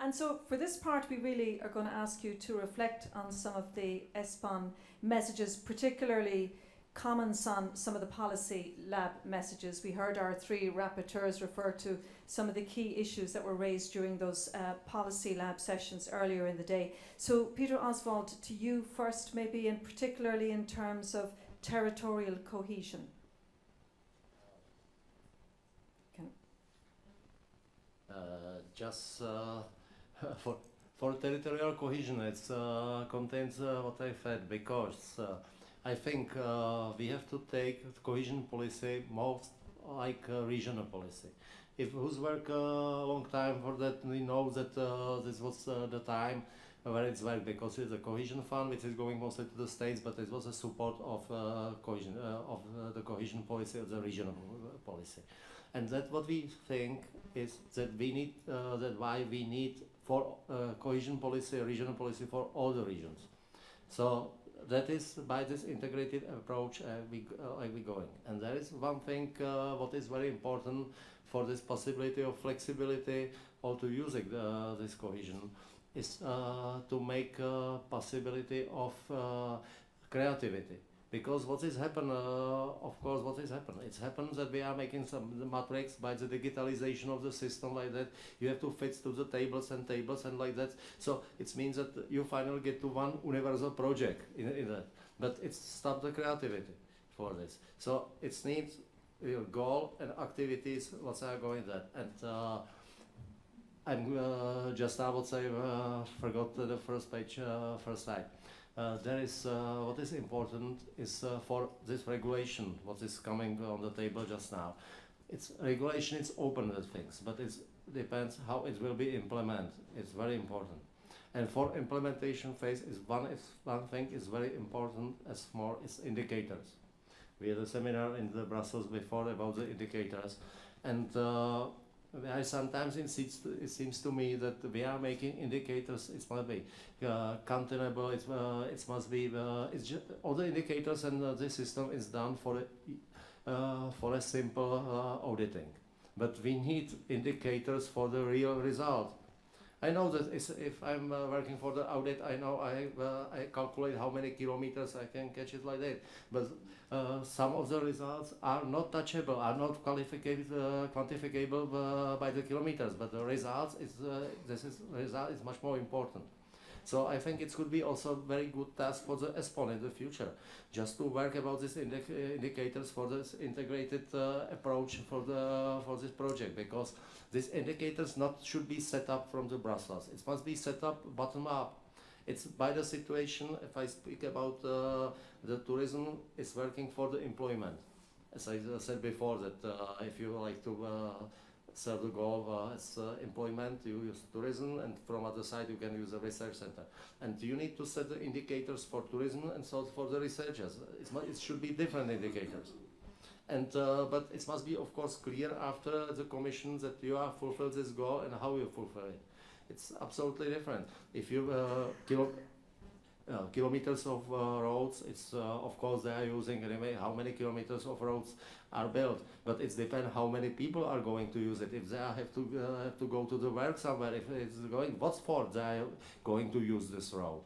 And so for this part, we really are going to ask you to reflect on some of the ESPON messages, particularly comments on some of the policy lab messages. We heard our three rapporteurs refer to some of the key issues that were raised during those policy lab sessions earlier in the day. So Peter Oswald, to you first, maybe, and particularly in terms of territorial cohesion. Just for territorial cohesion, it contains what I said, because I think we have to take cohesion policy most like regional policy. If who's worked a long time for that, we know that this was the time where it's worked, because it's a cohesion fund which is going mostly to the states, but it was a support of cohesion of the cohesion policy of the regional policy. And that what we think is that we need, that why we need for cohesion policy, regional policy for all the regions. So that is by this integrated approach we going. And there is one thing what is very important for this possibility of flexibility or to using this cohesion is to make possibility of creativity. Because what is happened, of course, what is happened? It's happened that we are making some matrix by the digitalization of the system like that. You have to fit to the tables and like that. So it means that you finally get to one universal project in that. But it's stop the creativity for this. So it needs your goal and activities what are going that. And I'm just, I would say, forgot the first page, first slide. There is what is important is for this regulation, what is coming on the table just now. It's regulation, it's open to things, but it depends how it will be implemented. It's very important. And for implementation phase is one thing is very important as more is indicators. We had a seminar in the Brussels before about the indicators, and sometimes it seems to me that we are making indicators. It must be countable. It must be. It's just, all the indicators and the system is done for a simple auditing. But we need indicators for the real result. I know that if I'm working for the audit, I know I calculate how many kilometers I can catch it like that. But some of the results are not touchable, are not quantifiable by the kilometers. But the results result is much more important. So I think it could be also a very good task for the ESPON in the future, just to work about these indicators for this integrated approach for this project, because these indicators should be set up from the Brussels. It must be set up bottom up. It's by the situation. If I speak about the tourism, it's working for the employment. As I said before, that if you like to serve the goal as employment, you use tourism, and from other side you can use a research center. And you need to set the indicators for tourism and so for the researchers. It should be different indicators. And but it must be, of course, clear after the commission that you have fulfilled this goal and how you fulfill it. It's absolutely different. If you kilometers of roads, it's of course they are using anyway how many kilometers of roads are built, but it depends how many people are going to use it. If they have to go to the work somewhere, if it's going, what for they are going to use this road?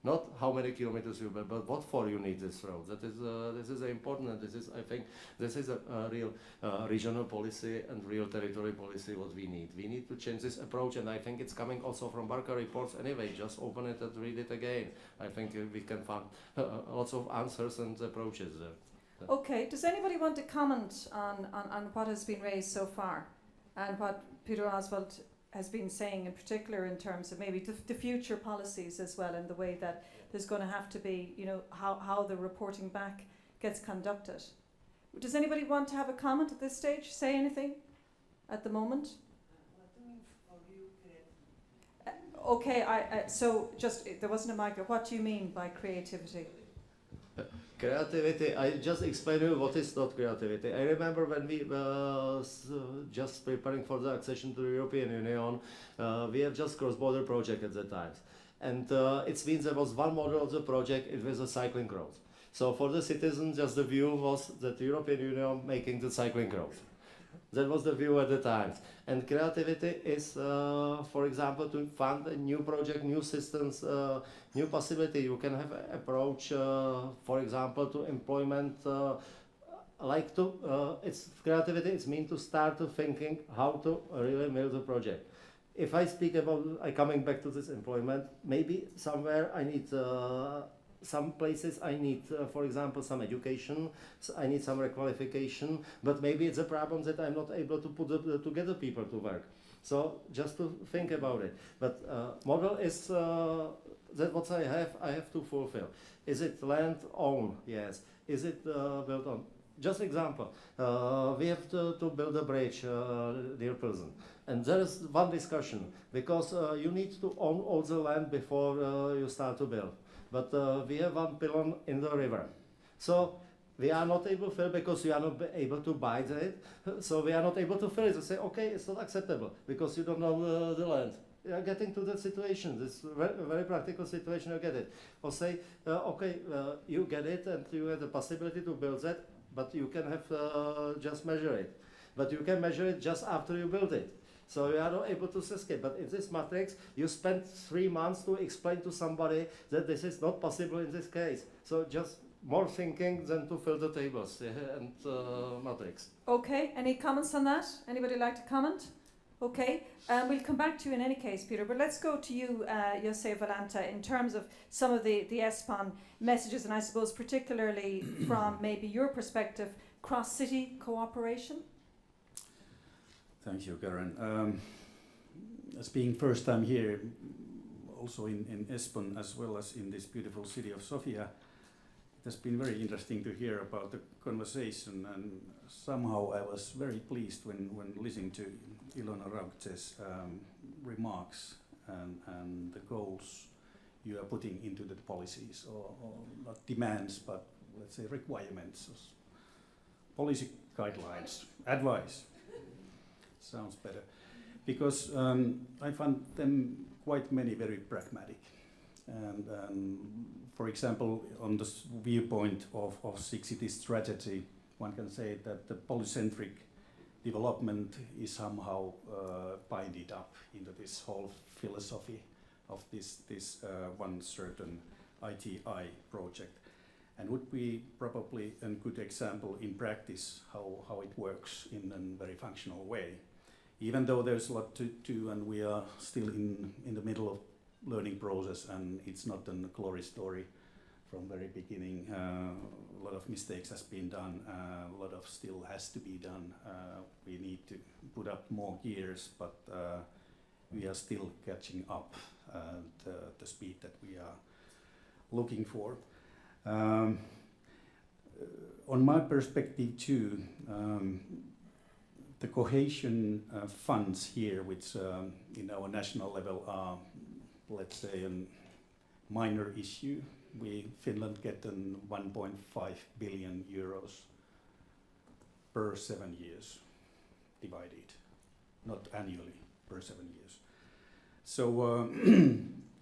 Not how many kilometers you build, but what for you need this road. That is this is important, and this is, I think, this is a real regional policy and real territory policy what we need. We need to change this approach, and I think it's coming also from Barker reports anyway. Just open it and read it again. I think we can find lots of answers and approaches there. Okay, does anybody want to comment on what has been raised so far and what Peter Oswald has been saying, in particular in terms of maybe the future policies as well, and the way that there's going to have to be, you know, how the reporting back gets conducted? Does anybody want to have a comment at this stage? Say anything at the moment? Okay, so just, there wasn't a micro. What do you mean by creativity? Creativity, I just explained you what is not creativity. I remember when we just preparing for the accession to the European Union, we have just cross-border project at the time. And it means there was one model of the project, it was a cycling road. So for the citizens, just the view was that the European Union making the cycling road. That was the view at the time. And creativity is, for example, to find a new project, new systems, new possibility. You can have an approach, for example, to employment. It's creativity. It's mean to start to thinking how to really build a project. If I speak about, coming back to this employment, maybe somewhere I need. Some places I need, for example, some education, so I need some requalification, but maybe it's a problem that I'm not able to put together people to work. So just to think about it. But model is that what I have to fulfill. Is it land owned? Yes. Is it built on? Just example, we have to build a bridge near prison. And there is one discussion, because you need to own all the land before you start to build. But we have one pylon in the river. So we are not able to fill because we are not able to buy it. So we are not able to fill it. So say, okay, it's not acceptable because you don't know the land. You are getting to that situation, this very practical situation, you get it. Or say, okay, you get it and you have the possibility to build that, but you can have just measure it. But you can measure it just after you build it. So you are not able to escape. But in this matrix, you spend 3 months to explain to somebody that this is not possible in this case. So just more thinking than to fill the tables and matrix. Okay, any comments on that? Anybody like to comment? Okay, we'll come back to you in any case, Peter, but let's go to you, Jose Valanta, in terms of some of the ESPON messages, and I suppose particularly from maybe your perspective, cross-city cooperation. Thank you, Karen. As being first time here, also in ESPON as well as in this beautiful city of Sofia, it has been very interesting to hear about the conversation, and somehow I was very pleased when listening to Ilona Raukce's remarks and the goals you are putting into the policies, or not demands, but let's say requirements, policy guidelines, advice. Sounds better, because I found them quite many very pragmatic, and for example, on the viewpoint of Six Cities strategy, one can say that the polycentric development is somehow binded up into this whole philosophy of this one certain ITI project, and would be probably a good example in practice how it works in a very functional way. Even though there's a lot to do and we are still in the middle of learning process, and it's not a glory story from very beginning. A lot of mistakes has been done, a lot of still has to be done. We need to put up more gears, but we are still catching up the speed that we are looking for. On my perspective too, the cohesion funds here, which in our national level are, let's say, a minor issue. Finland get 1.5 billion euros per 7 years divided, not annually, per 7 years. So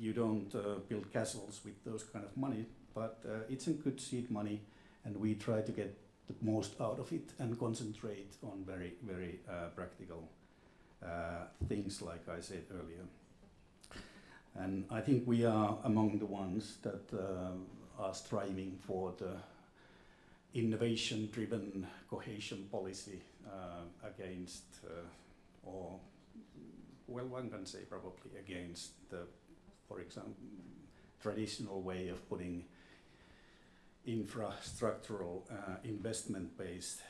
you don't build castles with those kind of money, but it's a good seed money, and we try to get the most out of it and concentrate on very, very practical things, like I said earlier. And I think we are among the ones that are striving for the innovation-driven cohesion policy against, or well, one can say probably against the, for example, traditional way of putting infrastructural investment-based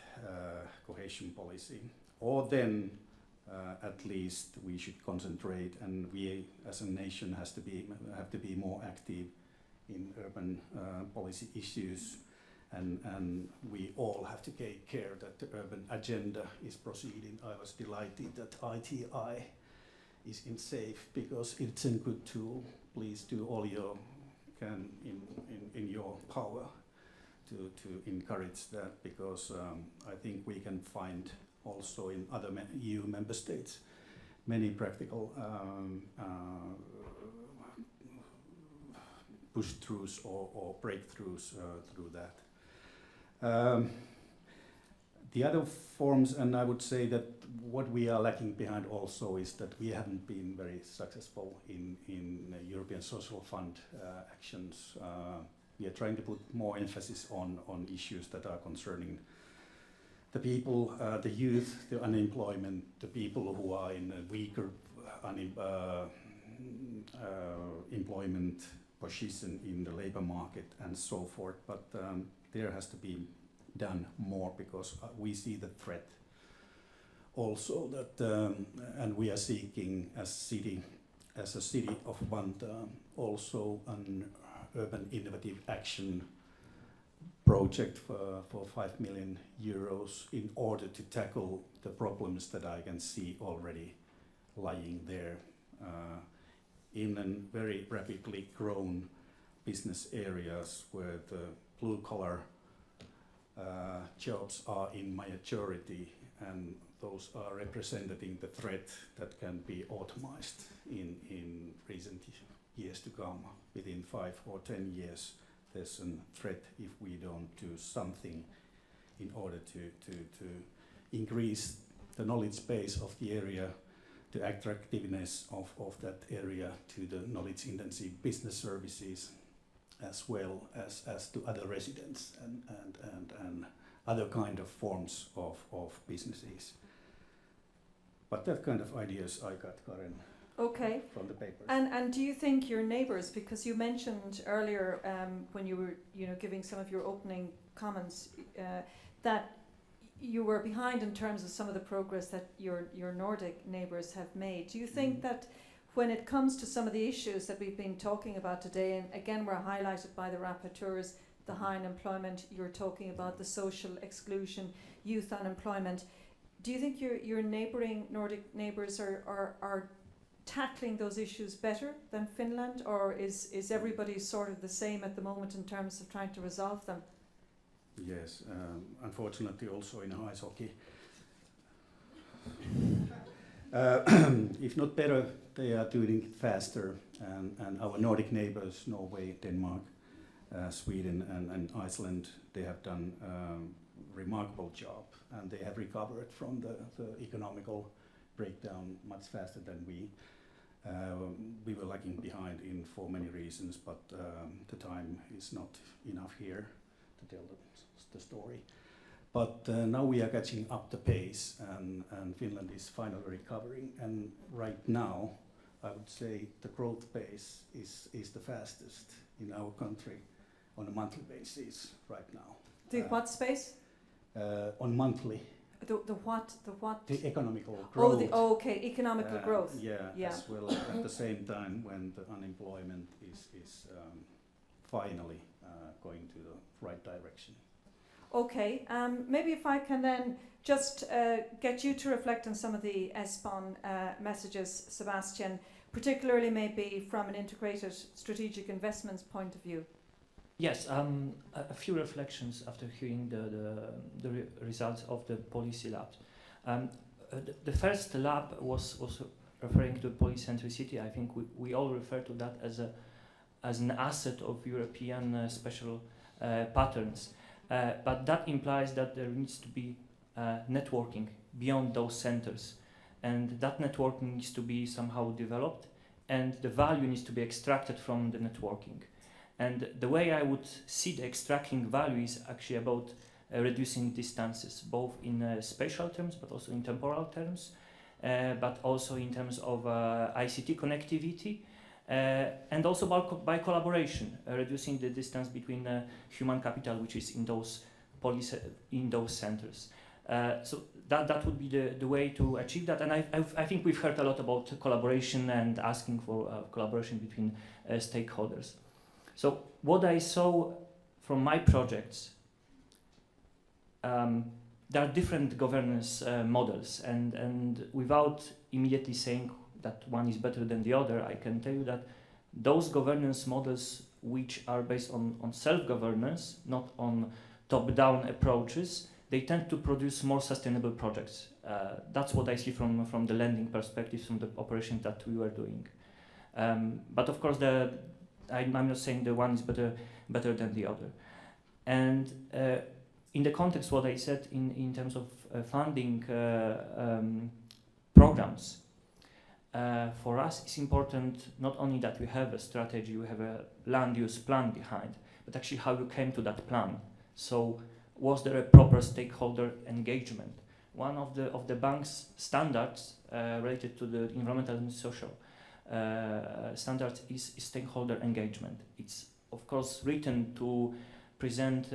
cohesion policy. Or then at least we should concentrate, and we as a nation have to be more active in urban policy issues, and we all have to take care that the urban agenda is proceeding. I was delighted that ITI is in SAFE, because it's a good tool. Please do all you can in your power to encourage that, because I think we can find also in other EU member states many practical push-throughs or breakthroughs through that. The other forms, and I would say that what we are lacking behind also is that we haven't been very successful in European Social Fund actions. We are trying to put more emphasis on issues that are concerning the people, the youth, the unemployment, the people who are in a weaker employment position in the labor market and so forth. But there has to be done more because we see the threat also that, and we are seeking as a city of Vantaa also an urban innovative action project for 5 million euros in order to tackle the problems that I can see already lying there in a very rapidly grown business areas where the blue collar jobs are in majority, and those are representing the threat that can be automized in recent years to come. Within 5 or 10 years, there's a threat if we don't do something in order to increase the knowledge base of the area, the attractiveness of that area to the knowledge intensive business services, as well as to other residents and other kind of forms of businesses. But that kind of ideas I got, Karen, okay, from the papers. And do you think your neighbours, because you mentioned earlier when you were giving some of your opening comments that you were behind in terms of some of the progress that your Nordic neighbours have made. Do you think that when it comes to some of the issues that we've been talking about today, and again were highlighted by the rapporteurs, the high unemployment, you're talking about the social exclusion, youth unemployment, do you think your neighbouring Nordic neighbours are tackling those issues better than Finland, or is everybody sort of the same at the moment in terms of trying to resolve them? Yes, unfortunately also in ice hockey. If not better, they are doing it faster, and our Nordic neighbors, Norway, Denmark, Sweden and Iceland, they have done a remarkable job, and they have recovered from the economical breakdown much faster than we. We were lagging behind for many reasons, but the time is not enough here to tell the story. But now we are catching up the pace, and Finland is finally recovering. And right now, I would say the growth pace is the fastest in our country on a monthly basis right now. The what space? On monthly. The what? The what? The economical growth. Okay, economical growth. Yeah, as well at the same time when the unemployment is finally going to the right direction. Okay, maybe if I can then just get you to reflect on some of the ESPON messages, Sebastian, particularly maybe from an integrated strategic investments point of view. Yes, a few reflections after hearing the results of the policy lab. The first lab was referring to policy centricity. I think we all refer to that as an asset of European special patterns. But that implies that there needs to be networking beyond those centers, and that networking needs to be somehow developed, and the value needs to be extracted from the networking. And the way I would see the extracting value is actually about reducing distances, both in spatial terms, but also in temporal terms, but also in terms of ICT connectivity, and also by collaboration, reducing the distance between human capital, which is in those centers. So that would be the way to achieve that. And I think we've heard a lot about collaboration and asking for collaboration between stakeholders. So what I saw from my projects, there are different governance models, and without immediately saying that one is better than the other, I can tell you that those governance models which are based on self-governance, not on top-down approaches, they tend to produce more sustainable projects. That's what I see from the lending perspective, from the operations that we were doing. But of course, I'm not saying the one is better than the other. And in the context what I said in terms of funding programs, for us it's important not only that we have a strategy, we have a land use plan behind, but actually how you came to that plan. So was there a proper stakeholder engagement? One of the bank's standards related to the environmental and social standards is stakeholder engagement. It's of course written to present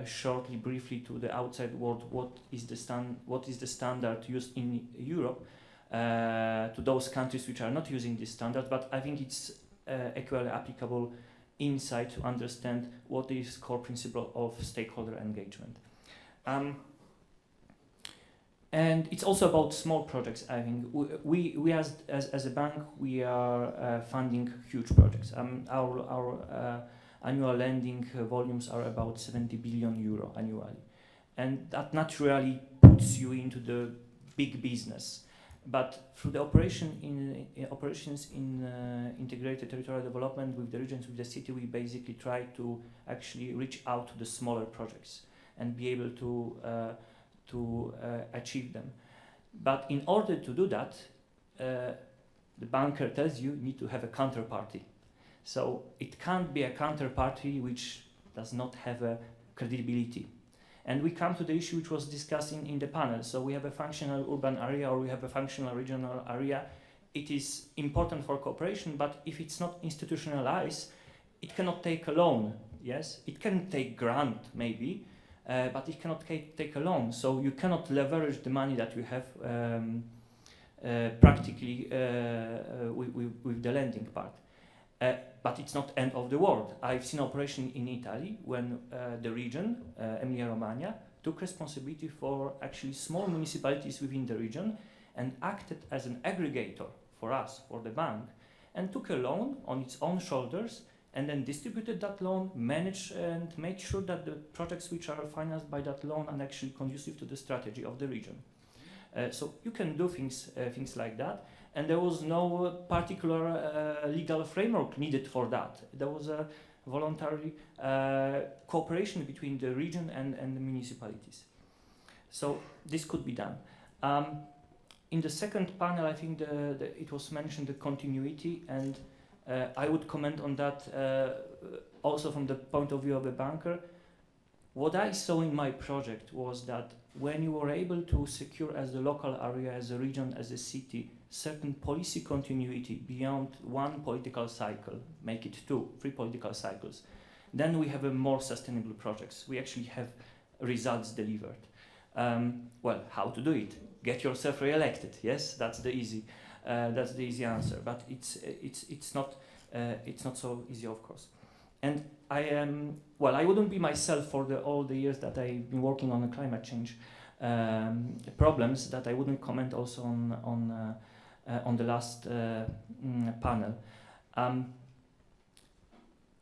shortly, briefly to the outside world what is the standard used in Europe to those countries which are not using this standard. But I think it's equally applicable inside to understand what is core principle of stakeholder engagement. And it's also about small projects. I think we as a bank, we are funding huge projects. Our annual lending volumes are about 70 billion euro annually, and that naturally puts you into the big business. But through the operations in integrated territorial development with the regions, with the city, we basically try to actually reach out to the smaller projects and be able to achieve them. But in order to do that, the banker tells you need to have a counterparty. So it can't be a counterparty which does not have a credibility. And we come to the issue which was discussed in the panel. So we have a functional urban area or we have a functional regional area. It is important for cooperation, but if it's not institutionalized, it cannot take a loan. Yes, it can take grant maybe, but it cannot take a loan. So you cannot leverage the money that you have practically with the lending part. But it's not end of the world. I've seen operation in Italy when the region, Emilia-Romagna, took responsibility for actually small municipalities within the region and acted as an aggregator for us, for the bank, and took a loan on its own shoulders and then distributed that loan, managed and made sure that the projects which are financed by that loan are actually conducive to the strategy of the region. So you can do things like that. And there was no particular legal framework needed for that. There was a voluntary cooperation between the region and the municipalities. So this could be done. In the second panel, I think it was mentioned the continuity, and I would comment on that also from the point of view of a banker. What I saw in my project was that when you were able to secure as the local area, as a region, as a city, certain policy continuity beyond one political cycle, make it 2, 3 political cycles, then we have a more sustainable projects. We actually have results delivered. Well, how to do it? Get yourself re-elected. Yes, that's the easy answer. But it's not so easy, of course. And I wouldn't be myself for all the years that I've been working on the climate change problems, that I wouldn't comment also on the last panel.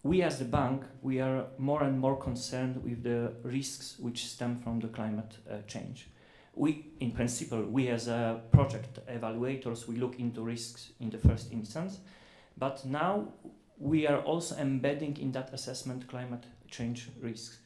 We as the bank, we are more and more concerned with the risks which stem from the climate change. In principle, we as project evaluators, we look into risks in the first instance, but now we are also embedding in that assessment climate change risks.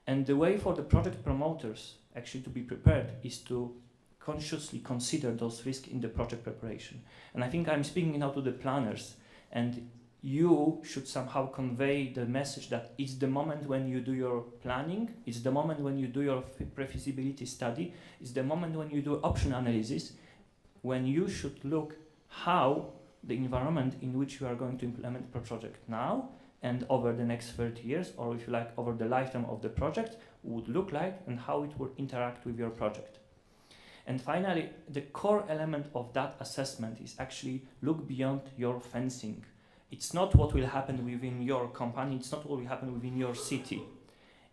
And the way for the project promoters actually to be prepared is to consciously consider those risks in the project preparation. And I think I'm speaking now to the planners, and you should somehow convey the message that it's the moment when you do your planning, it's the moment when you do your pre-feasibility study, it's the moment when you do option analysis, when you should look how the environment in which you are going to implement the project now and over the next 30 years, or if you like, over the lifetime of the project, would look like and how it would interact with your project. And finally, the core element of that assessment is actually look beyond your fencing. It's not what will happen within your company, it's not what will happen within your city.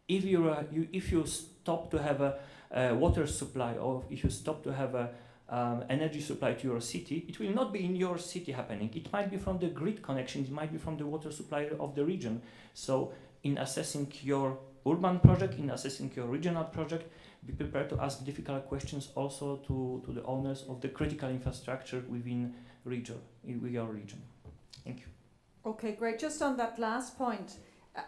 If you stop to have a water supply, or if you stop to have a energy supply to your city, it will not be in your city happening. It might be from the grid connection, it might be from the water supply of the region. So in assessing your urban project, in assessing your regional project, be prepared to ask difficult questions also to the owners of the critical infrastructure within your region. Thank you. Okay, great. Just on that last point,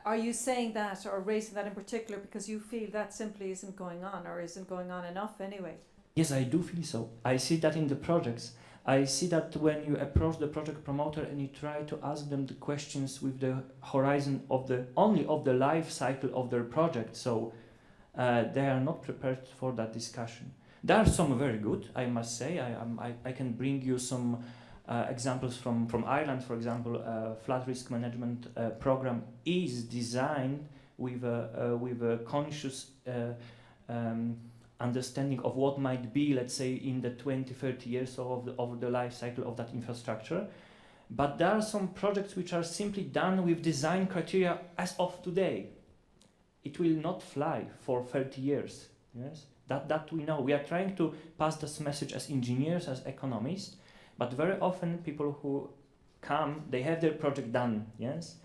Are you saying that or raising that in particular because you feel that simply isn't going on or isn't going on enough anyway? Yes, I do feel so. I see that in the projects. I see that when you approach the project promoter and you try to ask them the questions with the horizon of the life cycle of their project, so they are not prepared for that discussion. There are some very good, I must say. I can bring you some examples from Ireland, for example. Flood risk management program is designed with a conscious understanding of what might be, let's say, in the 20-30 years of the life cycle of that infrastructure. But there are some projects which are simply done with design criteria as of today. It will not fly for 30 years. Yes, that we know. We are trying to pass this message as engineers, as economists, but very often people who come, they have their project done. Yes.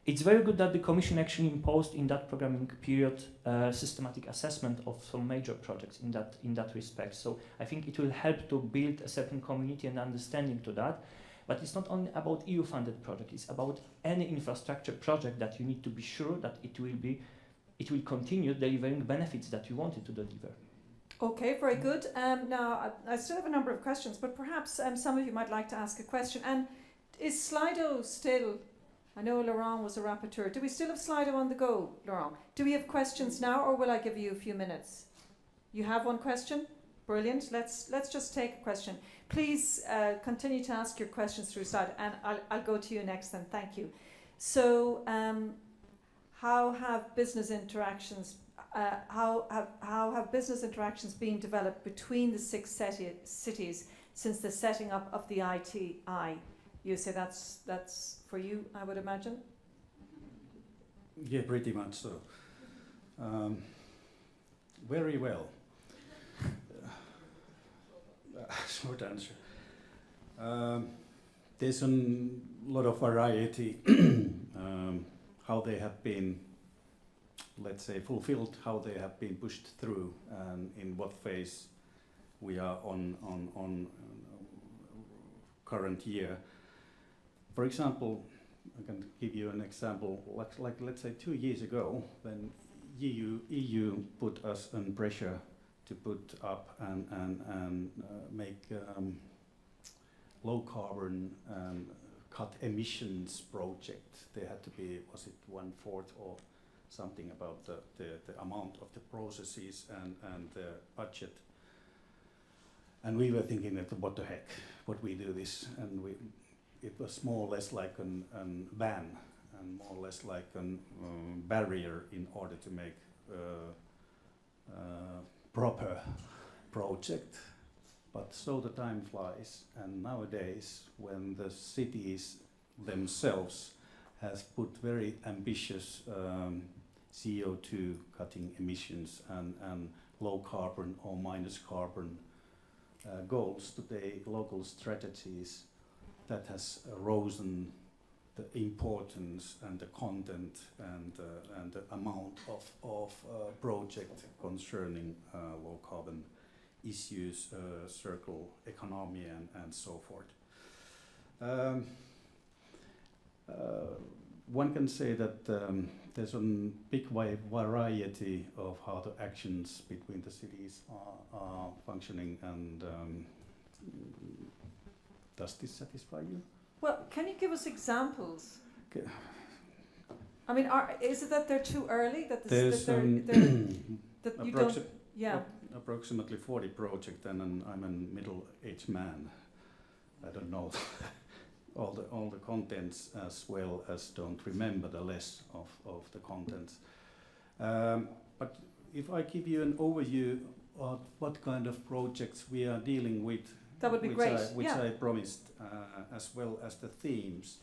It's very good that the Commission actually imposed in that programming period systematic assessment of some major projects in that respect. So I think it will help to build a certain community and understanding to that. But it's not only about EU-funded project. It's about any infrastructure project that you need to be sure that it will continue delivering benefits that you want it to deliver. Okay, very good. Now I still have a number of questions, but perhaps some of you might like to ask a question. And is Slido still? I know Laurent was a rapporteur. Do we still have Slido on the go, Laurent? Do we have questions now, or will I give you a few minutes? You have one question? Brilliant. Let's just take a question. Please continue to ask your questions through Slido, and I'll go to you next then. Thank you. So, how have business interactions been developed between the 6 cities since the setting up of the ITI? You say that's for you, I would imagine? Yeah, pretty much so. Very well. Short answer. There's a lot of variety how they have been, let's say, fulfilled, how they have been pushed through, and in what phase we are on current year. For example, I can give you an example, like let's say 2 years ago, when EU put us under pressure to put up and make low carbon cut emissions project. They had to be, was it 1/4 or something about the amount of the processes and the budget. And we were thinking that what the heck, what we do this, and it was more or less like a ban and more or less like a barrier in order to make proper project. But so the time flies, and nowadays when the cities themselves has put very ambitious CO2 cutting emissions and low carbon or minus carbon goals to their local strategies, that has risen the importance and the content and the amount of project concerning low carbon issues, circular economy and so forth. One can say that there's a big variety of how the actions between the cities are functioning, and does this satisfy you? Well, can you give us examples? Okay. I mean, is it that they're too early? That There's that you don't? Yeah. Approximately 40 projects, and I'm a middle-aged man. I don't know all the contents as well as don't remember the less of the contents. But if I give you an overview of what kind of projects we are dealing with, that would be great. Which I promised, as well as the themes,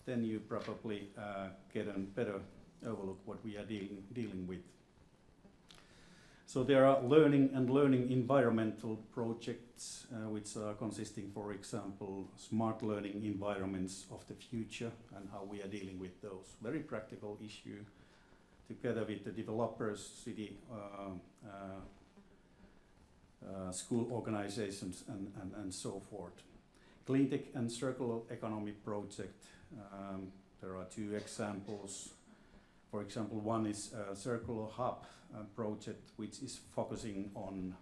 then you probably get a better overlook what we are dealing with. So there are learning environmental projects, which are consisting, for example, smart learning environments of the future and how we are dealing with those. Very practical issue, together with the developers, city, school organizations and so forth. Clean tech and circular economy project. There are 2 examples. For example, one is a Circular Hub project, which is focusing on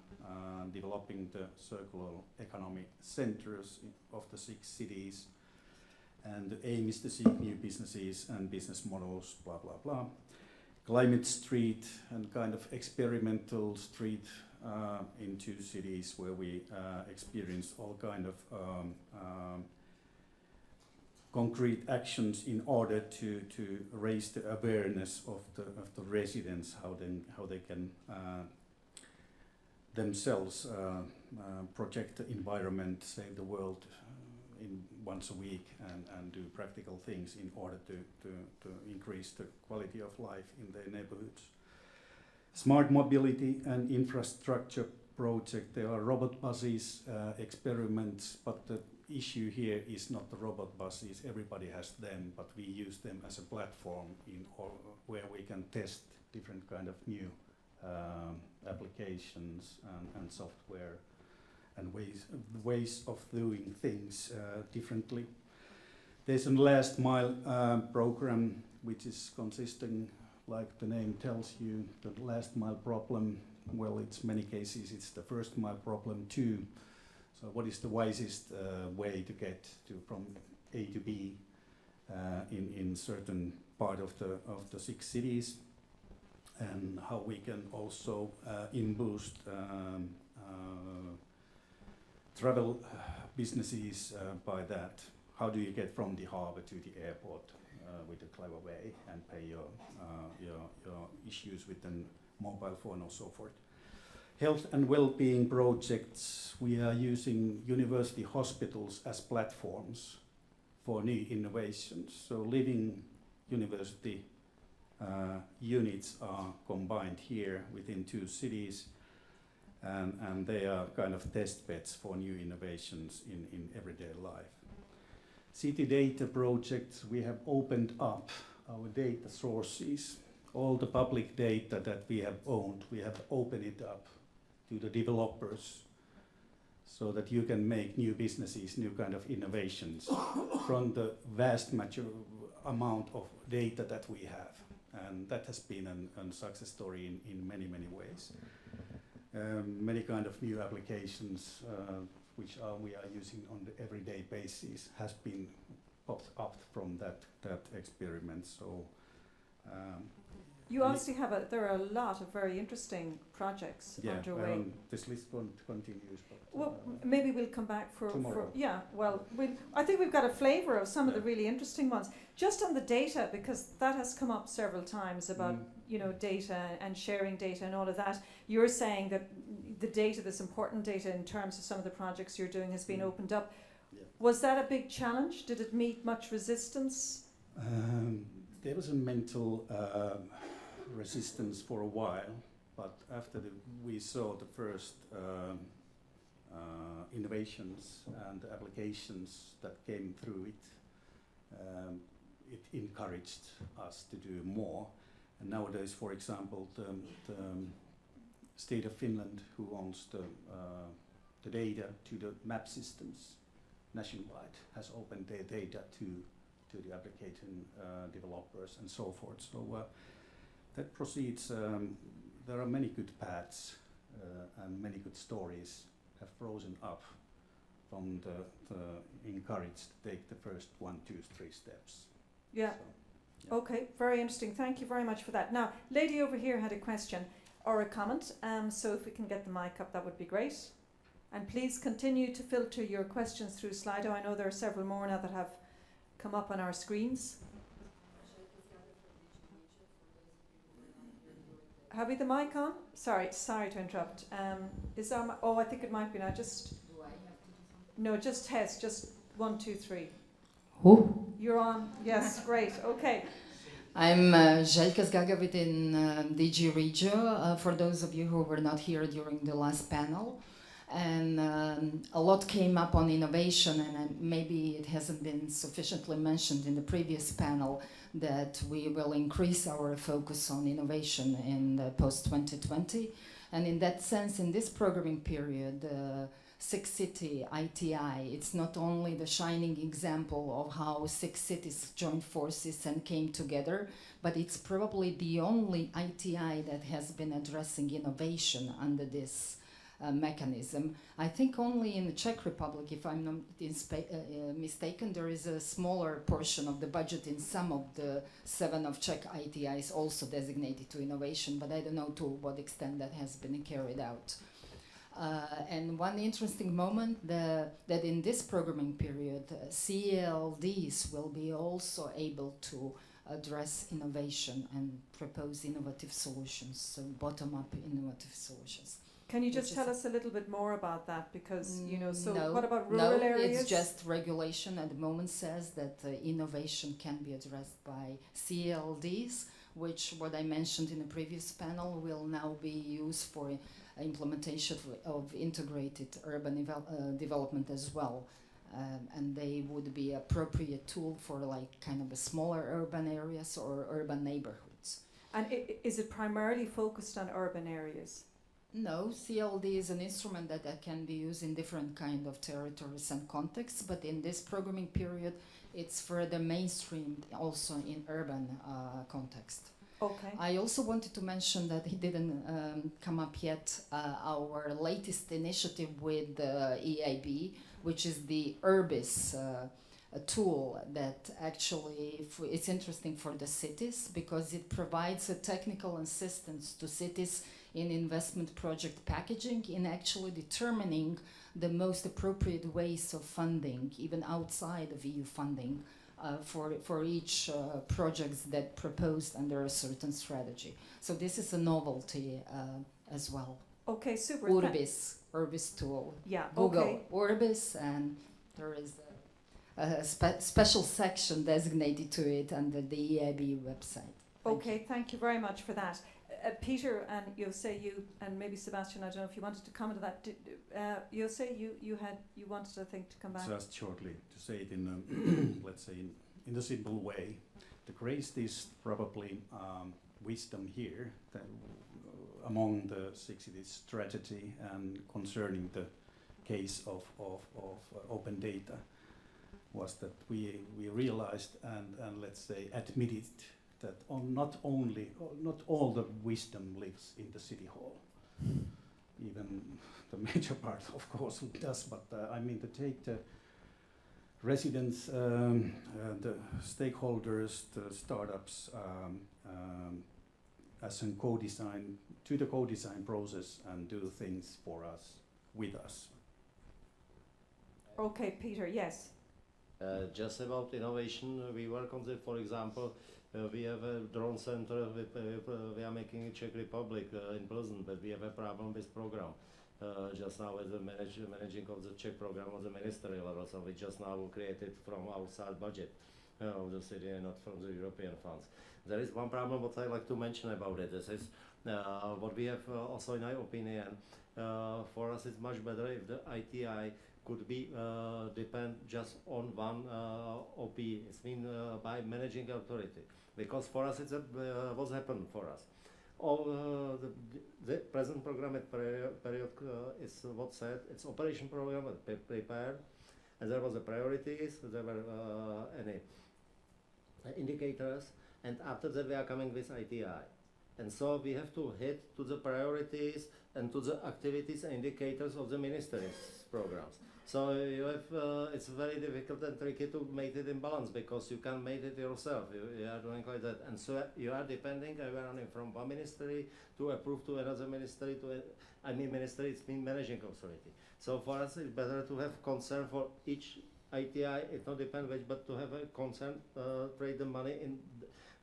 developing the circular economy centers of the 6 cities. And the aim is to seek new businesses and business models, blah, blah, blah. Climate street and kind of experimental street in 2 cities where we experience all kind of concrete actions in order to raise the awareness of the residents, how they can themselves project the environment, save the world in once a week, and do practical things in order to increase the quality of life in their neighborhoods. Smart mobility and infrastructure project. There are robot buses experiments, but the issue here is not the robot buses. Everybody has them, but we use them as a platform where we can test different kind of new applications and software and ways of doing things differently. There's a last mile program which is consisting, like the name tells you, the last mile problem. Well, it's many cases it's the first mile problem too. So what is the wisest way to get from A to B in certain part of the 6 cities, and how we can also boost travel businesses by that. How do you get from the harbor to the airport with a clever way and pay your issues with a mobile phone or so forth. Health and well-being projects. We are using university hospitals as platforms for new innovations. So living university units are combined here within 2 cities, and they are kind of test beds for new innovations in everyday life. City data projects, we have opened up our data sources. All the public data that we have owned, we have opened it up to the developers so that you can make new businesses, new kind of innovations from the vast amount of data that we have. And that has been a success story in many, many ways. Many kind of new applications which we are using on the everyday basis has been popped up from that experiment. So you obviously there are a lot of very interesting projects underway. This list continues. But, well, maybe we'll come back for tomorrow. I think we've got a flavour of some of the really interesting ones. Just on the data, because that has come up several times about data and sharing data and all of that. You're saying that the data, this important data in terms of some of the projects you're doing, has been opened up. Yeah. Was that a big challenge? Did it meet much resistance? There was a mental resistance for a while, but after we saw the first innovations and applications that came through it, it encouraged us to do more. And nowadays, for example, the state of Finland, who owns the data to the map systems nationwide, has opened their data to the application developers and so forth. So that proceeds. There are many good paths and many good stories have frozen up from the encouraged to take the first 1, 2, 3 steps. Yeah. So, yeah. Okay, very interesting. Thank you very much for that. Now, lady over here had a question or a comment, so if we can get the mic up, that would be great. And please continue to filter your questions through Slido. I know there are several more now that have come up on our screens. Have we the mic on? Sorry to interrupt. Is our I think it might be now. Just do I have to do something? No, just test. Just 1, 2, 3. Who? You're on. Yes, great. Okay. I'm Željka Zgaga within DG Regio, for those of you who were not here during the last panel. And a lot came up on innovation, and maybe it hasn't been sufficiently mentioned in the previous panel that we will increase our focus on innovation in the post-2020. And in that sense, in this programming period, Six City ITI. It's not only the shining example of how 6 cities joined forces and came together, but it's probably the only ITI that has been addressing innovation under this mechanism. I think only in the Czech Republic, if I'm not mistaken, there is a smaller portion of the budget in some of the 7 of Czech ITIs also designated to innovation, but I don't know to what extent that has been carried out. And one interesting moment that in this programming period, CLDs will be also able to address innovation and propose innovative solutions, so bottom-up innovative solutions. Can you just tell us a little bit more about that? Because, you know, so what about rural areas? It's just regulation at the moment says that innovation can be addressed by CLDs, which, what I mentioned in the previous panel, will now be used for implementation of integrated urban development as well. And they would be appropriate tool for like kind of a smaller urban areas or urban neighborhoods. And is it primarily focused on urban areas? No, CLD is an instrument that can be used in different kind of territories and contexts, but in this programming period, it's further mainstreamed also in urban context. Okay. I also wanted to mention that it didn't come up yet, our latest initiative with the EIB, which is the Urbis a tool that actually it's interesting for the cities because it provides a technical assistance to cities in investment project packaging, in actually determining the most appropriate ways of funding, even outside of EU funding, for each projects that proposed under a certain strategy. So this is a novelty as well. Okay, super. Urbis tool. Yeah, Google okay. Urbis, and there is a special section designated to it under the EIB website. Thank you very much for that. Peter and Jose, you and maybe Sebastian, I don't know if you wanted to comment on that. Jose, you wanted, I think, to come back. Just shortly to say it in, let's say, in the simple way, the greatest is probably wisdom here that, among the 6 cities strategy and concerning the case of open data was that we realized and let's say admitted that not all the wisdom lives in the city hall. Even the major part, of course, does. But I mean, to take the residents, the stakeholders, the startups, as a co-design to the co-design process and do things for us, with us. Okay, Peter. Yes. Just about innovation, we work on it. For example, we have a drone center. We are making in Czech Republic in Plzeň, but we have a problem with program. Just now, as the managing of the Czech program of the ministerial level, so we just now created from outside budget of the city and not from the European funds. There is one problem what I like to mention about it. This is what we have also, in my opinion, for us it's much better if the ITI could be depend just on one OP. It's mean by managing authority, because for us it's what's happened for us. All the present program at period is what said. It's operation program prepared, and there was the priorities. There were any indicators, and after that we are coming with ITI. And so we have to hit to the priorities and to the activities and indicators of the ministries' programs. So you have, it's very difficult and tricky to make it in balance because you can't make it yourself. You are doing like that, and so you are depending. You are running from one ministry to approve to another ministry. Ministry, it's mean managing authority. So for us, it's better to have concern for each ITI. It not depend which, but to have a concern, trade the money in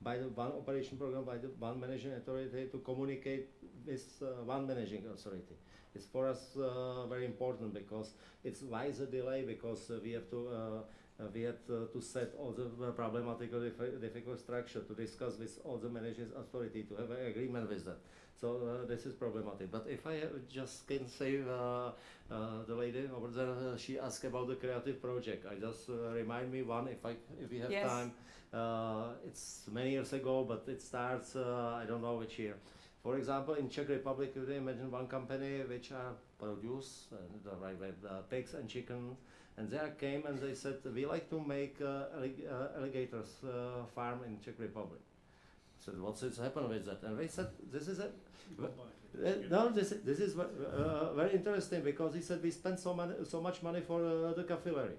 by the one operation program, by the one managing authority to communicate with one managing authority. It's for us very important because it's why is a delay, because we have to set all the problematical difficult structure to discuss with all the managing authority to have an agreement with that. So this is problematic. But if I just can say, the lady over there, she asked about the creative project. I just remind me one if we have yes. time. It's many years ago, but it starts I don't know which year. For example, in Czech Republic, you can imagine one company which produce pigs and chicken, and they came and they said, we like to make alligators farm in Czech Republic. I said, what's happened with that? And they said, this is this is very interesting, because he said we spend so much money for the caffillery,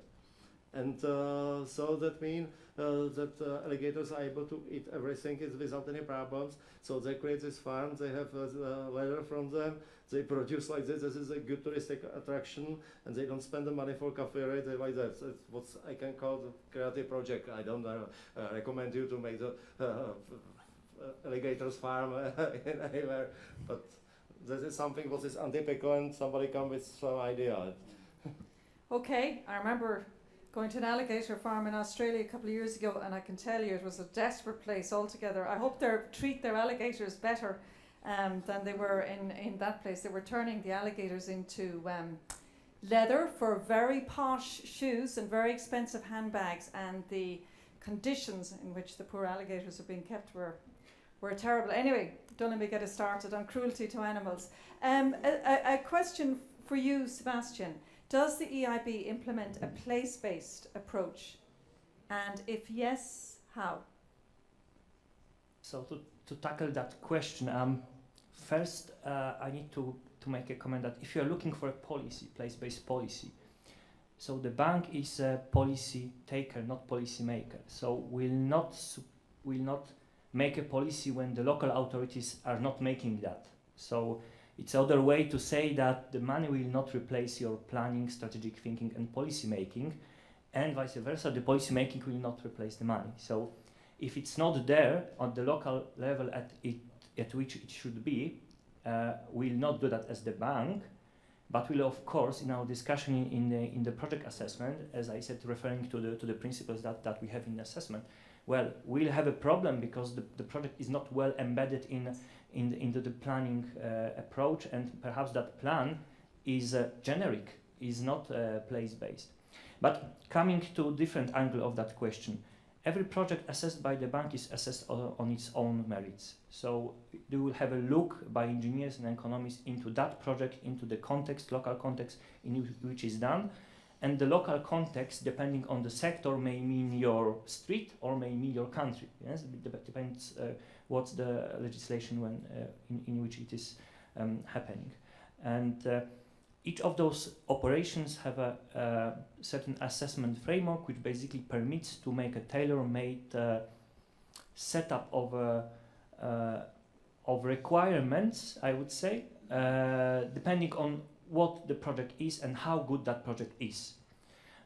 and so that means that alligators are able to eat everything without any problems. So they create this farm, they have leather from them, they produce like this. This is a good touristic attraction, and they don't spend the money for caffillery. They like that. It's what I can call the creative project. I don't recommend you to make the alligators farm anywhere, but this is something what is untypical, and somebody come with some idea. Okay, I remember going to an alligator farm in Australia a couple of years ago, and I can tell you it was a desperate place altogether. I hope they treat their alligators better than they were in that place. They were turning the alligators into leather for very posh shoes and very expensive handbags, and the conditions in which the poor alligators were being kept were terrible. Anyway, don't let me get us started on cruelty to animals. A question for you, Sebastian. Does the EIB implement a place-based approach? And if yes, how? So to tackle that question, first I need to make a comment that if you are looking for a policy, place-based policy, so the bank is a policy taker, not policy maker. So will not make a policy when the local authorities are not making that. So it's other way to say that the money will not replace your planning, strategic thinking and policy making, and vice versa, the policy making will not replace the money. So if it's not there on the local level at which it should be, we'll not do that as the bank, but we'll of course in our discussion in the project assessment, as I said, referring to the principles that we have in assessment, well, we'll have a problem because the project is not well embedded into the planning approach, and perhaps that plan is generic, is not place-based. But coming to a different angle of that question, every project assessed by the bank is assessed on its own merits. So they will have a look by engineers and economists into that project, into the context, local context in which it's done. And the local context, depending on the sector, may mean your street or may mean your country. Yes, it depends what's the legislation in which it is happening. And each of those operations have a certain assessment framework which basically permits to make a tailor-made setup of requirements, I would say, depending on what the project is and how good that project is.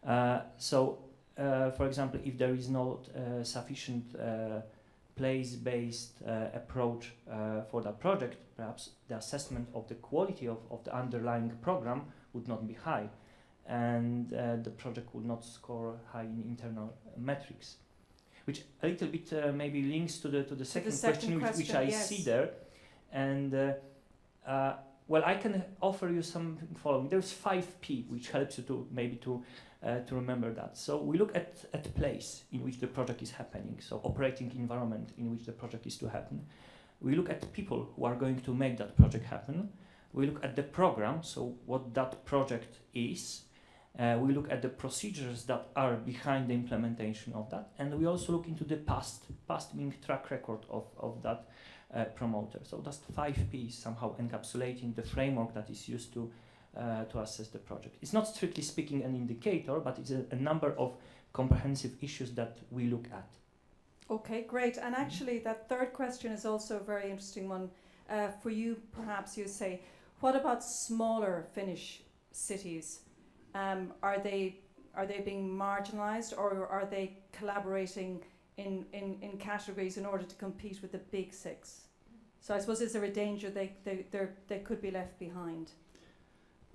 For example, if there is not sufficient place-based approach for that project, perhaps the assessment of the quality of the underlying program would not be high, and the project would not score high in internal metrics, which a little bit maybe links to the second question which I see there. And well, I can offer you something following. There's 5P, which helps you to remember that. So we look at place in which the project is happening, so operating environment in which the project is to happen. We look at people who are going to make that project happen. We look at the program, so what that project is. We look at the procedures that are behind the implementation of that, and we also look into the past meaning track record of that promoter. So that's 5Ps, somehow encapsulating the framework that is used to assess the project. It's not strictly speaking an indicator, but it's a number of comprehensive issues that we look at. Okay, great. And actually that third question is also a very interesting one. For you, perhaps you say, what about smaller Finnish cities? Are they being marginalised, or are they collaborating in categories in order to compete with the big six? So I suppose, is there a danger they could be left behind?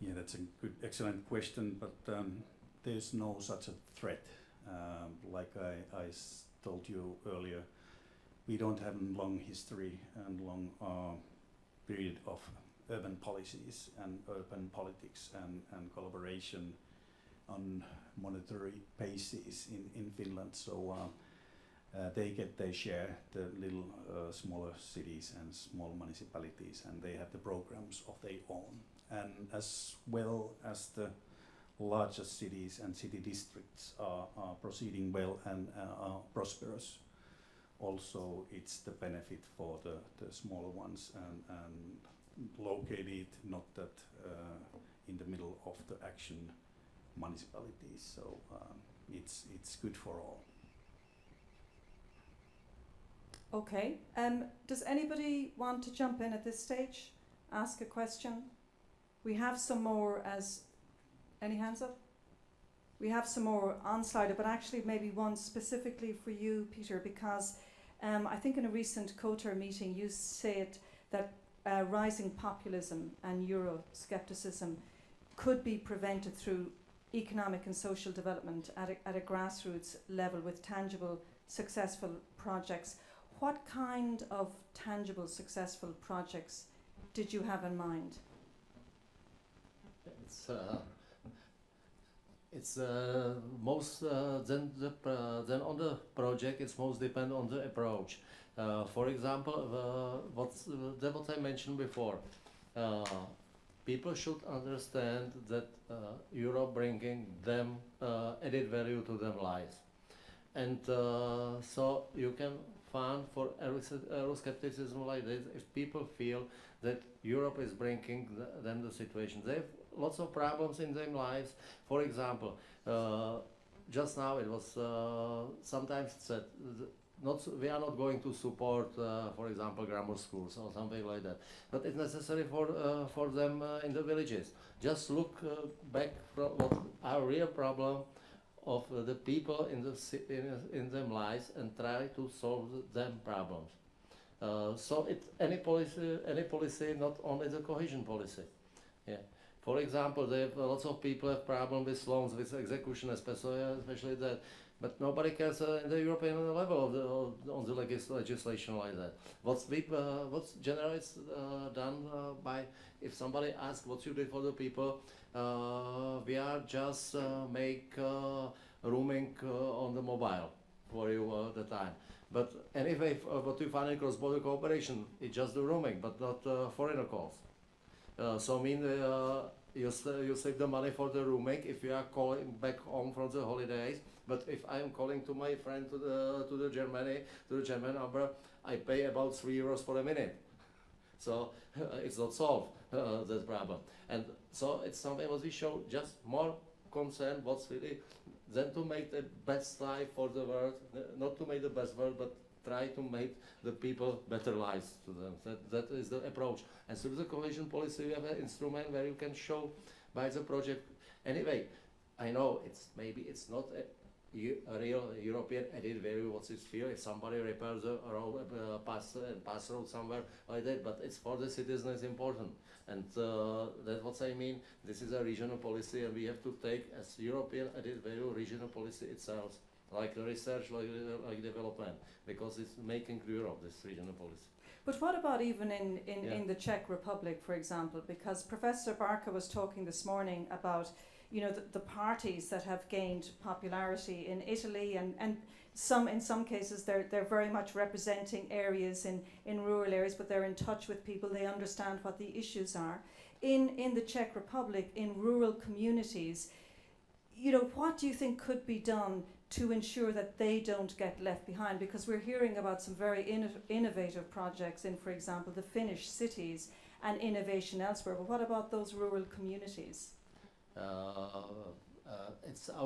Yeah, that's a good, excellent question, but there's no such a threat. Like I told you earlier, we don't have a long history and long period of urban policies and urban politics and collaboration on monetary basis in Finland. So they get their share, the little smaller cities and small municipalities, and they have the programs of their own. And as well as the larger cities and city districts are proceeding well and are prosperous, also it's the benefit for the smaller ones and located not that in the middle of the action municipalities. So it's good for all. Okay. Does anybody want to jump in at this stage? Ask a question? We have some more any hands up? We have some more on slide, but actually maybe one specifically for you, Peter, because I think in a recent COTER meeting you said that rising populism and Euroscepticism could be prevented through economic and social development at a grassroots level with tangible, successful projects. What kind of tangible, successful projects did you have in mind? It's most then on the project. It's most depend on the approach. For example, what I mentioned before. People should understand that Europe bringing them added value to their lives, and so you can find for Euroscepticism like this if people feel that Europe is bringing them the situation. They have lots of problems in their lives. For example, just now it was sometimes said we are not going to support, for example, grammar schools or something like that. But it's necessary for them in the villages. Just look back from what our real problem of the people in their lives and try to solve them problems. So any policy, not only the cohesion policy. Yeah. For example, lots of people have problems with loans, with execution, especially that. But nobody cares in the European level on the legislation like that. What's generally done by, if somebody asks what you did for the people, we are just make roaming on the mobile for you all the time. But anyway, what you find in cross-border cooperation, it's just the roaming, but not foreigner calls. So I mean, you save the money for the roaming if you are calling back home from the holidays. But if I am calling to my friend to the German number, I pay about €3 for a minute. So it's not solved that problem. And so it's something what we show, just more concern what's really than to make the best life for the world, not to make the best world, but try to make the people better lives to them. That is the approach. And through the cohesion policy, we have an instrument where you can show by the project. Anyway, I know it's not a real European added value. What's its feel if somebody repairs a road, pass road somewhere like that? But it's for the citizen. It's important, and that's what I mean. This is a regional policy, and we have to take as European added value regional policy itself. Like research, like development, because it's making Europe this regional policy. But what about even in the Czech Republic, for example? Because Professor Barka was talking this morning about, you know, the parties that have gained popularity in Italy, and in some cases they're very much representing areas in rural areas, but they're in touch with people. They understand what the issues are. In the Czech Republic, in rural communities, you know, what do you think could be done to ensure that they don't get left behind? Because we're hearing about some very innovative projects in, for example, the Finnish cities and innovation elsewhere. But what about those rural communities? Our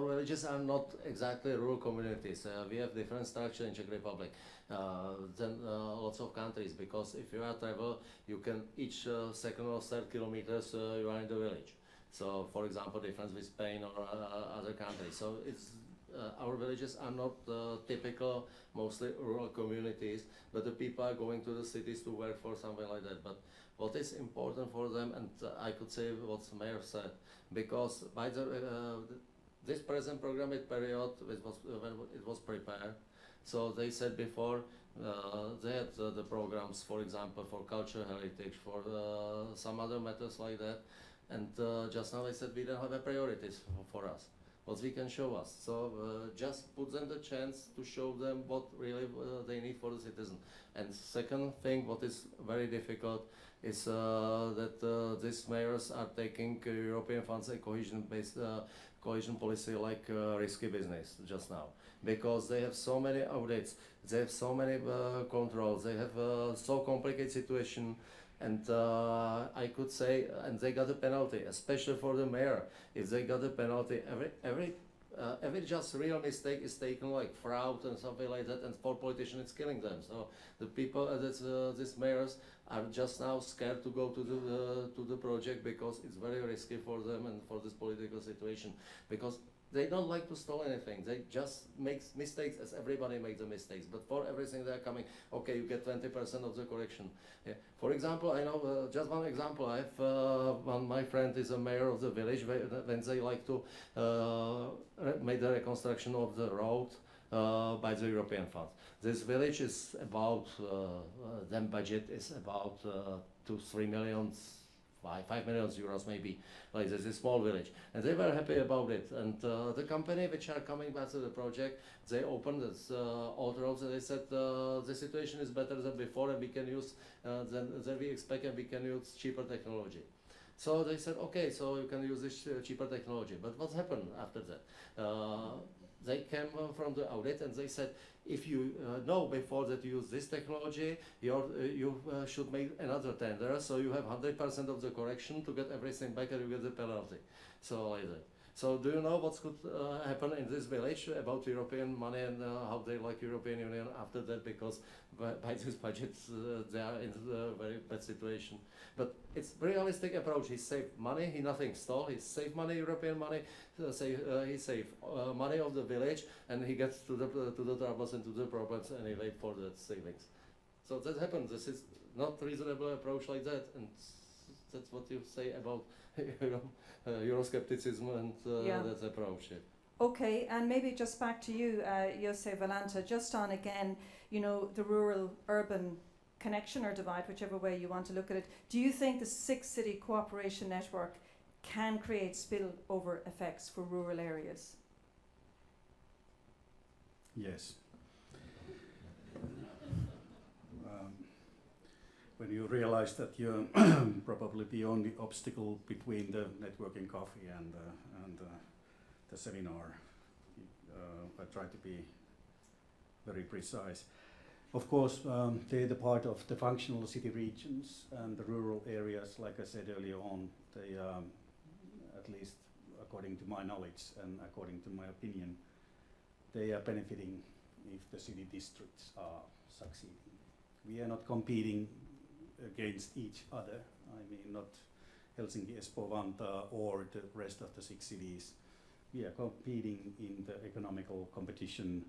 villages are not exactly rural communities. We have different structure in Czech Republic than lots of countries, because if you are travel, you can each second or third kilometers you are in the village. So, for example, difference with Spain or other countries. So it's our villages are not typical, mostly rural communities, but the people are going to the cities to work for something like that. But what is important for them, and I could say what the mayor said, because by this present programming period, when it was prepared, so they said before they had the programs, for example, for cultural heritage, for some other matters like that, and just now they said we don't have a priorities for us. what we can show us. So just put them the chance to show them what really they need for the citizen. And second thing, what is very difficult, is that these mayors are taking European funds and cohesion-based cohesion policy like risky business just now, because they have so many audits, they have so many controls, they have so complicated situation, and I could say, and they got a penalty, especially for the mayor. If they got a penalty, every just real mistake is taken like fraud and something like that, and for politicians it's killing them. So the people, these mayors, are just now scared to go to the project because it's very risky for them and for this political situation, because they don't like to steal anything. They just make mistakes, as everybody makes the mistakes. But for everything they are coming, okay, you get 20% of the correction. Yeah. For example, I know just one example. I have my friend is a mayor of the village. When they like to make the reconstruction of the road by the European funds. This village is about, then budget is about 2-3 million, 5 million euros maybe. Like this is a small village, and they were happy about it. And the company which are coming back to the project, they opened this old roads, and they said the situation is better than before, and we can use than we expect, and we can use cheaper technology. So they said, okay, so you can use this cheaper technology. But what happened after that? They came from the audit and they said, if you know before that you use this technology, you should make another tender, so you have 100% of the correction to get everything back and you get the penalty. So like that. So do you know what could happen in this village about European money and how they like European Union after that? Because by this budget they are in a very bad situation. But it's a realistic approach. He saved money, he nothing stole, he saved money, European money, he saved money of the village, and he gets to the troubles and to the problems anyway for the savings. So that happens. This is not reasonable approach like that, and that's what you say about Euroscepticism and that approach. Yeah. Okay, and maybe just back to you, Jose Valanta, just on again, you know, the rural-urban connection or divide, whichever way you want to look at it. Do you think the 6-city cooperation network can create spillover effects for rural areas? Yes. When you realize that you're probably the only obstacle between the networking coffee and the seminar, I try to be very precise. Of course, they're the part of the functional city regions and the rural areas. Like I said earlier on, they, at least according to my knowledge and according to my opinion, they are benefiting if the city districts are succeeding. We are not competing against each other. I mean, not Helsinki, Espoo, Vantaa, or the rest of the 6 cities. We are competing in the economical competition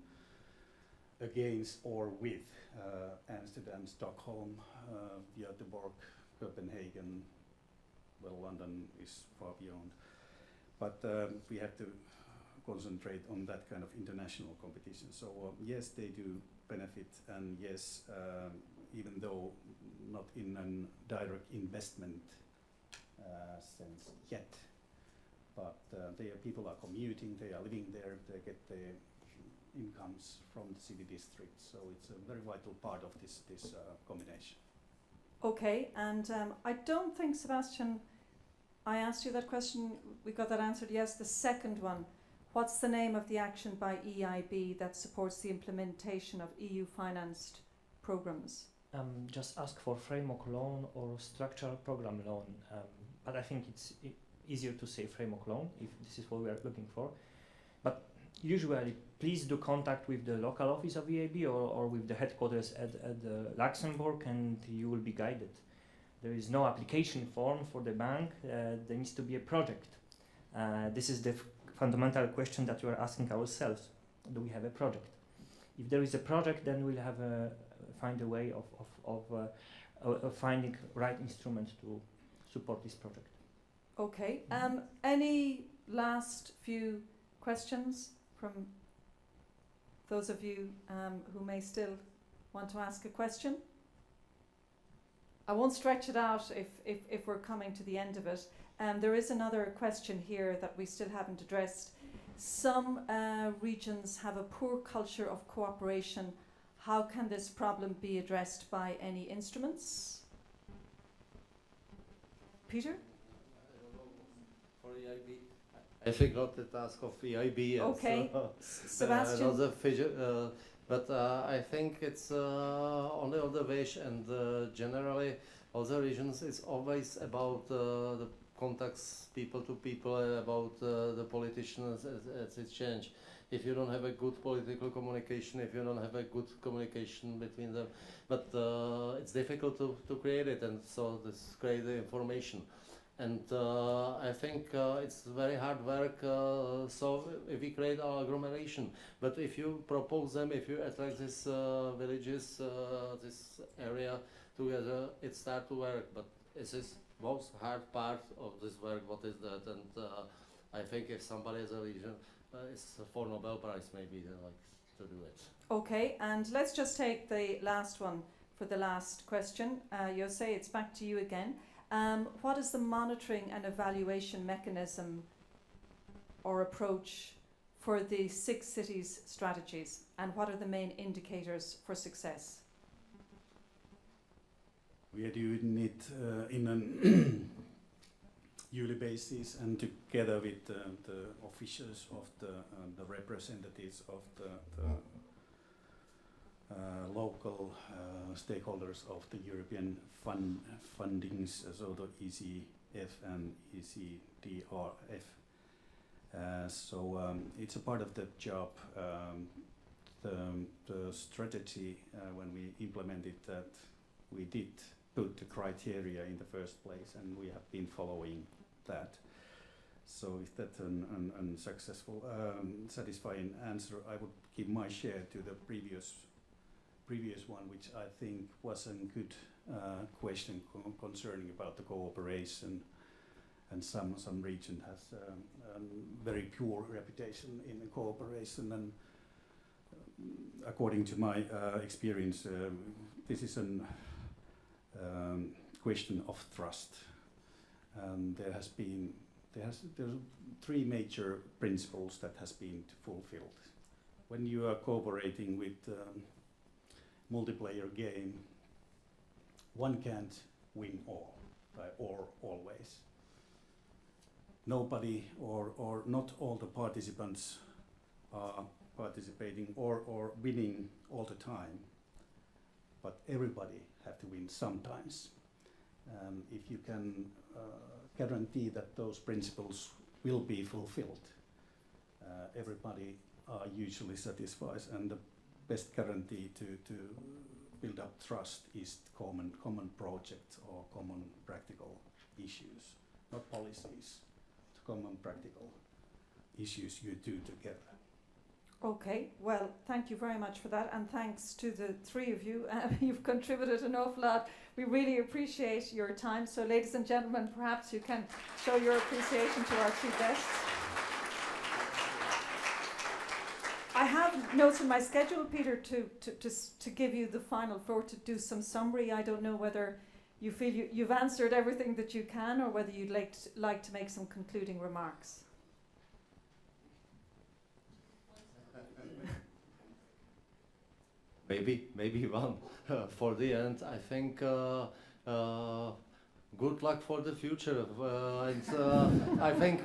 against or with Amsterdam, Stockholm, Göteborg, Copenhagen. Well, London is far beyond. But we have to concentrate on that kind of international competition. So yes, they do benefit, and yes, even though not in a direct investment sense yet, but people are commuting, they are living there, they get their incomes from the city district, so it's a very vital part of this combination. Okay, and I don't think, Sebastian, I asked you that question, we got that answered, yes. The second one, what's the name of the action by EIB that supports the implementation of EU-financed programs? Just ask for framework loan or structural program loan, but I think it's easier to say framework loan if this is what we are looking for. But usually, please do contact with the local office of EIB or with the headquarters at Luxembourg, and you will be guided. There is no application form for the bank. There needs to be a project. This is the fundamental question that we are asking ourselves. Do we have a project? If there is a project, then we'll have find a way of finding right instrument to support this project. Okay. Any last few questions from those of you who may still want to ask a question? I won't stretch it out if we're coming to the end of it. There is another question here that we still haven't addressed. some regions have a poor culture of cooperation. How can this problem be addressed by any instruments? Peter? For EIB, I think not the task of EIB. Okay, Sebastian? Another figure, but I think it's on the other way, and generally other regions it's always about the contacts people to people, about the politicians as it change. If you don't have a good political communication, if you don't have a good communication between them, but it's difficult to create it, and so this create the information. And I think it's very hard work, so if we create our agglomeration, but if you propose them, if you attract these villages, this area together, it starts to work, but this is most hard part of this work, what is that, and I think if somebody has a region, it's for Nobel Prize maybe they like to do it. Okay, and let's just take the last one for the last question. Jose, it's back to you again. What is the monitoring and evaluation mechanism or approach for the 6 cities strategies, and what are the main indicators for success? We are doing it in a yearly basis and together with the officials of the representatives of the local stakeholders of the European fundings, so the ECF and ECDRF. So it's a part of the job. The strategy, when we implemented that, we did put the criteria in the first place, and we have been following that. So if that's an unsuccessful, satisfying answer, I would give my share to the previous one, which I think was a good question concerning about the cooperation, and some region has a very poor reputation in cooperation, and according to my experience, this is a question of trust. There's 3 major principles that has been fulfilled. When you are cooperating with multiplayer game, one can't win all, or always. Nobody or not all the participants are participating or winning all the time, but everybody have to win sometimes. If you can guarantee that those principles will be fulfilled, everybody are usually satisfied, and the best guarantee to build up trust is common projects or common practical issues, not policies, common practical issues you do together. Okay, well, thank you very much for that, and thanks to the 3 of you. You've contributed an awful lot. We really appreciate your time. So, ladies and gentlemen, perhaps you can show your appreciation to our 2 guests. I have notes in my schedule, Peter, to give you the final floor to do some summary. I don't know whether you feel you've answered everything that you can, or whether you'd like to make some concluding remarks. Maybe one for the end. I think good luck for the future, and I think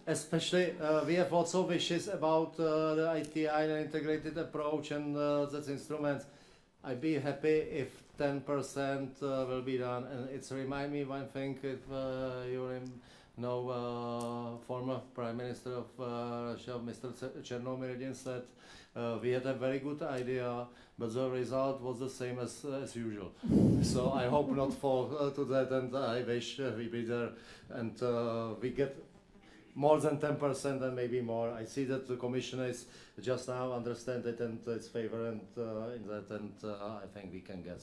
especially we have lots of wishes about the ITI and integrated approach and that instrument. I'd be happy if 10% will be done, and it's remind me one thing. If you know, former Prime Minister of Russia, Mr. Chernomyrdin, said we had a very good idea, but the result was the same as usual. So I hope not fall to that, and I wish we be there, and we get more than 10% and maybe more. I see that the commissioners just now understand it and its favor, and in that, and I think we can get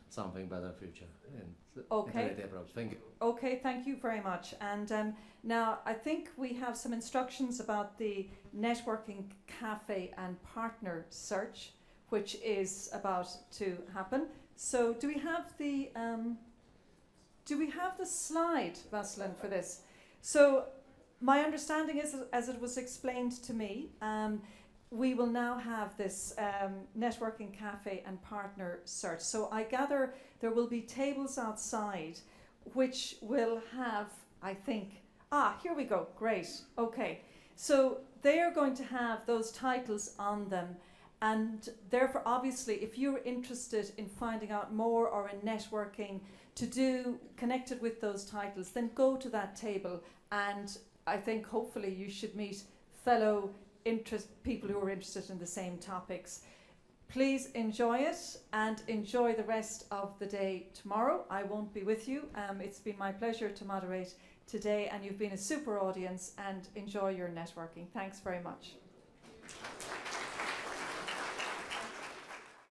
something better future in integrated approach. Thank you. Okay, thank you very much. And now I think we have some instructions about the networking cafe and partner search, which is about to happen. So do we have the slide, Vasilin, for this? So My understanding is, as it was explained to me, we will now have this networking cafe and partner search. So I gather there will be tables outside which will have, I think, here we go, great, okay. So they are going to have those titles on them, and therefore obviously if you're interested in finding out more or in networking to do connected with those titles, then go to that table, and I think hopefully you should meet fellow people who are interested in the same topics. Please enjoy it and enjoy the rest of the day tomorrow. I won't be with you. It's been my pleasure to moderate today, and you've been a super audience, and enjoy your networking. Thanks very much.